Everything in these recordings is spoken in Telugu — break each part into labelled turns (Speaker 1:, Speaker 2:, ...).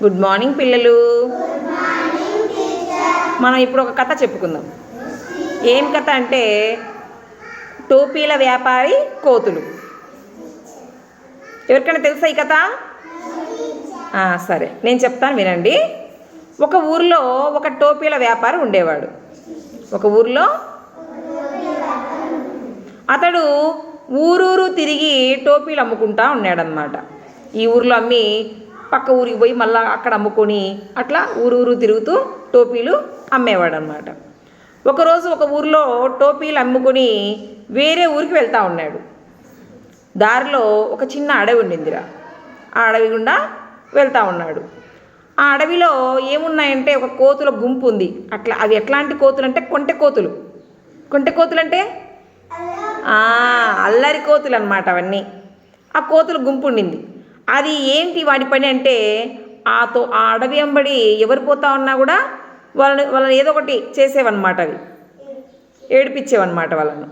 Speaker 1: గుడ్ మార్నింగ్ పిల్లలు. మనం ఇప్పుడు ఒక కథ చెప్పుకుందాం. ఏం కథ అంటే టోపీల వ్యాపారి కోతులు. ఎవరికైనా తెలుసా ఈ కథ? సరే, నేను చెప్తాను వినండి. ఒక ఊరిలో ఒక టోపీల వ్యాపారి ఉండేవాడు. ఒక ఊరిలో అతడు ఊరూరు తిరిగి టోపీలు అమ్ముకుంటా ఉన్నాడనమాట. ఈ ఊరిలో అమ్మి పక్క ఊరికి పోయి మళ్ళీ అక్కడ అమ్ముకొని అట్లా ఊరూరు తిరుగుతూ టోపీలు అమ్మేవాడు అనమాట. ఒకరోజు ఒక ఊరిలో టోపీలు అమ్ముకొని వేరే ఊరికి వెళ్తూ ఉన్నాడు. దారిలో ఒక చిన్న అడవి ఉండిందిరా. ఆ అడవి గుండా వెళ్తూ ఉన్నాడు. ఆ అడవిలో ఏమున్నాయంటే ఒక కోతుల గుంపు ఉంది. అట్లా అవి ఎట్లాంటి కోతులు అంటే కొంటె కోతులు. కొంటె కోతులు అంటే అల్లరి కోతులు అన్నమాట అవన్నీ. ఆ కోతుల గుంపు ఉండింది. అది ఏంటి వాడి పని అంటే ఆ అడవి వెంబడి ఎవరు పోతా ఉన్నా కూడా వాళ్ళని ఏదో ఒకటి చేసేవన్నమాట. అవి ఏడిపించేవన్నమాట వాళ్ళను.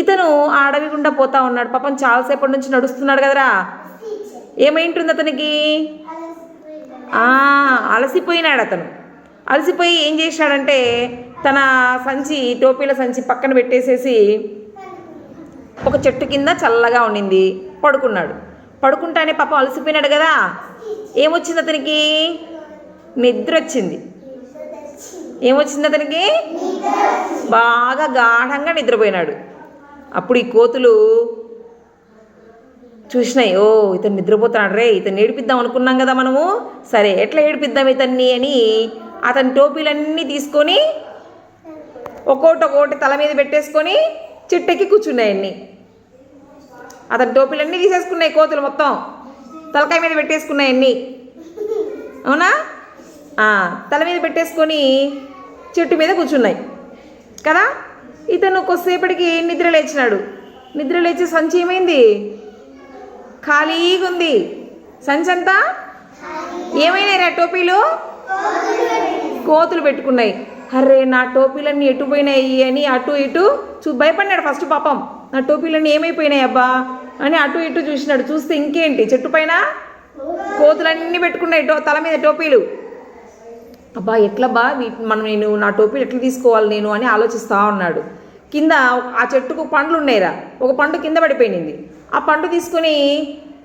Speaker 1: ఇతను ఆ అడవి గుండా పోతా ఉన్నాడు. పాపం చాలాసేపటి నుంచి నడుస్తున్నాడు కదరా. ఏమైంటుంది అతనికి? అలసిపోయినాడు అతను. అలసిపోయి ఏం చేశాడంటే తన సంచి, టోపీల సంచి పక్కన పెట్టేసేసి ఒక చెట్టు కింద చల్లగా ఉండింది పడుకున్నాడు. పడుకుంటానే పాపం అలసిపోయినాడు కదా, ఏమొచ్చింది అతనికి? నిద్ర వచ్చింది. ఏమొచ్చింది అతనికి? బాగా గాఢంగా నిద్రపోయినాడు. అప్పుడు ఈ కోతులు చూసినాయి, ఇతను నిద్రపోతున్నాడు రే, ఇతను ఏడిపిద్దాం అనుకున్నాం కదా మనము, సరే ఎట్లా ఏడిపిద్దాం ఇతన్ని అని అతని టోపీలన్నీ తీసుకొని ఒక్కోటి తల మీద పెట్టేసుకొని చెట్టెక్కి కూర్చున్నాయి అన్నీ. అతని టోపీలన్నీ తీసేసుకున్నాయి కోతులు, మొత్తం తలకాయ మీద పెట్టేసుకున్నాయి అన్నీ. అవునా? తల మీద పెట్టేసుకొని చెట్టు మీద కూర్చున్నాయి కదా. ఇతను కొద్దిసేపటికి నిద్ర లేచినాడు. నిద్ర లేచి సంచి ఏమైంది? ఖాళీగా ఉంది. సంచి అంతా ఏమైనాయి? టోపీలు కోతులు పెట్టుకున్నాయి. అర్రే, నా టోపీలన్నీ ఎటు పోయినాయి అని అటు ఇటు భయపడినాడు ఫస్ట్. పాపం నా టోపీలన్నీ ఏమైపోయినాయి అబ్బా అని అటు ఇటు చూసినాడు. చూస్తే ఇంకేంటి, చెట్టు పైన కోతులన్నీ పెట్టుకున్నాయి తల మీద టోపీలు. అబ్బా ఎట్లా బా నేను నా టోపీలు ఎట్లా తీసుకోవాలి నేను అని ఆలోచిస్తూ ఉన్నాడు. కింద ఆ చెట్టుకు పండ్లు ఉన్నాయిరా. ఒక పండు కింద పడిపోయింది. ఆ పండు తీసుకొని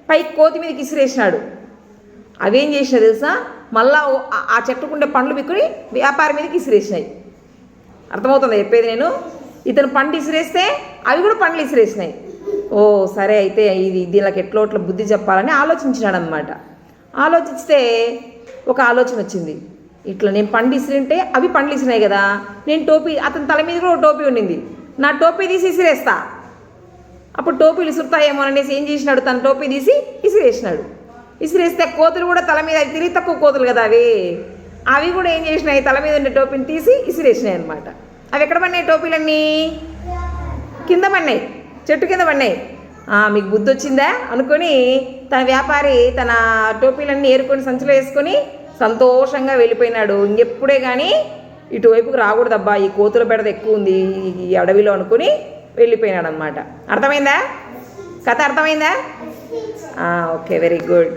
Speaker 1: పైకి కోతి మీదకి ఇసిరేసినాడు. అవేం చేసినా తెలుసా, మళ్ళా ఆ చెట్టుకుండే పండ్లు బిక్కుని వ్యాపారి మీదకి ఇసిరేసినాయి. అర్థమవుతుందా చెప్పేది నేను? ఇతను పండు ఇసిరేస్తే అవి కూడా పండ్లు ఇసిరేసినాయి. సరే అయితే దీనికి ఎట్లా బుద్ధి చెప్పాలని ఆలోచించినాడు అనమాట. ఆలోచిస్తే ఒక ఆలోచన వచ్చింది. ఇట్లా నేను పండు ఇసిరింటే అవి పండ్లు ఇసిరినాయి కదా, నేను టోపీ, అతని తల మీద కూడా ఒక టోపీ ఉండింది, నా టోపీ తీసి ఇసిరేస్తా, అప్పుడు టోపీలు ఇసురుతాయేమో అనేసి ఏం చేసినాడు, తన టోపీ తీసి ఇసిరేసినాడు. ఇసిరేస్తే కోతులు కూడా తల మీద, అవి తిరిగి తక్కువ కోతులు కదా అవి కూడా ఏం చేసినాయి, తల మీద ఉండే టోపీని తీసి ఇసిరేసినాయి అనమాట. అవి ఎక్కడ పడినాయి? టోపీలన్నీ కింద పడినాయి, చెట్టు కింద పడినాయి. మీకు బుద్ధి వచ్చిందా అనుకొని తన వ్యాపారి తన టోపీలన్నీ ఏరుకొని సంచిలో వేసుకొని సంతోషంగా వెళ్ళిపోయినాడు. ఇంకెప్పుడే కానీ ఇటువైపుకి రాకూడదబ్బా, ఈ కోతుల బెడద ఎక్కువ ఉంది ఈ అడవిలో అనుకుని వెళ్ళిపోయినాడు అనమాట. అర్థమైందా? కథ అర్థమైందా? Okay, very good.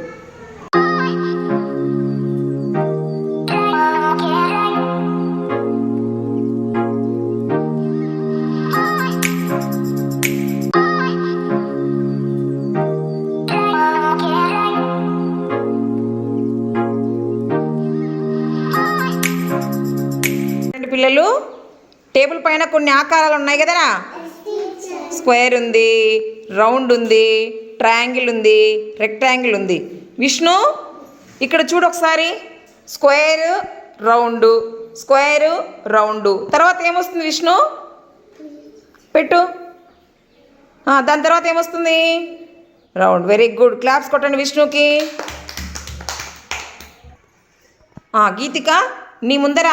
Speaker 1: పిల్లలు, టేబుల్ పైన కొన్ని ఆకారాలు ఉన్నాయి కదరా. స్క్వేర్ ఉంది, రౌండ్ ఉంది, ట్రయాంగిల్ ఉంది, రెక్టాంగిల్ ఉంది. విష్ణు ఇక్కడ చూడు ఒకసారి. స్క్వేరు, రౌండు, స్క్వేరు, రౌండు, తర్వాత ఏమొస్తుంది విష్ణు? పెట్టు. దాని తర్వాత ఏమొస్తుంది? రౌండ్. వెరీ గుడ్, క్లాప్స్ కొట్టండి విష్ణుకి. గీతిక, నీ ముందర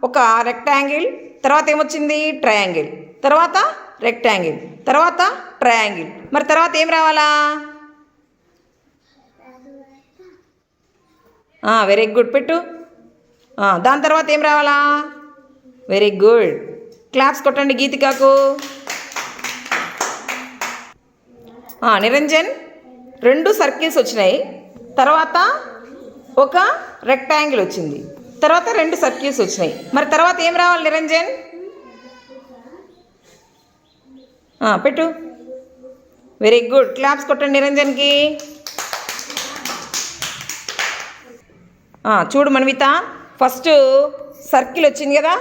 Speaker 1: ఒక రెక్టాంగిల్, తర్వాత ఏమొచ్చింది? ట్రయాంగిల్, తర్వాత రెక్టాంగిల్, తర్వాత ట్రయాంగిల్. మరి తర్వాత ఏం రావాలా? వెరీ గుడ్, పెట్టు. దాని తర్వాత ఏం రావాలా? వెరీ గుడ్, క్లాప్స్ కొట్టండి గీతికకు. నిరంజన్, 2 సర్కిల్స్ వచ్చినాయి, తర్వాత ఒక రెక్టాంగిల్ వచ్చింది, తర్వాత 2 సర్కిల్స్ వచ్చినాయి. మరి తర్వాత ఏం రావాలి నిరంజన్? పెట్టు. వెరీ గుడ్, క్లాప్స్ కొట్టండి నిరంజన్కి. చూడు మన్విత, ఫస్ట్ సర్కిల్ వచ్చింది కదా,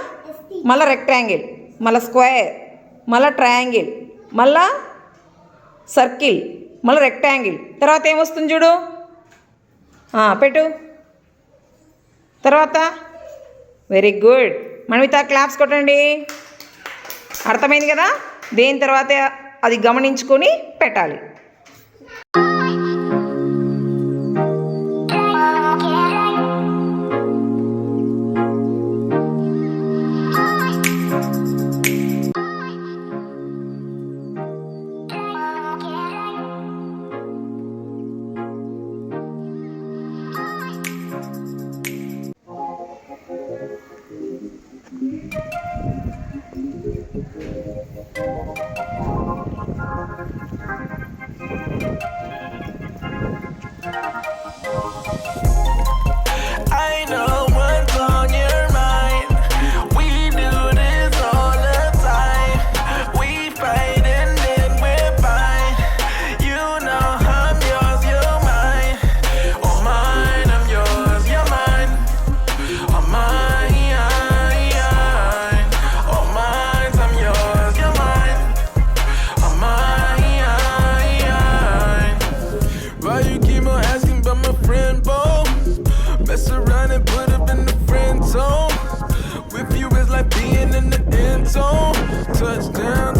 Speaker 1: మళ్ళీ రెక్టాంగిల్, మళ్ళీ స్క్వేర్, మళ్ళీ ట్రయాంగిల్, మళ్ళా సర్కిల్, మళ్ళీ రెక్టాంగిల్, తర్వాత ఏమొస్తుంది చూడు. పెట్టు. తర్వాత వెరీ గుడ్ మన్విత, క్లాప్స్ కొట్టండి. అర్థమైంది కదా? దేని తర్వాత అది గమనించుకొని పెట్టాలి. Mess around and put up in the friend zone. With you, it's like being in the end zone. Touchdown.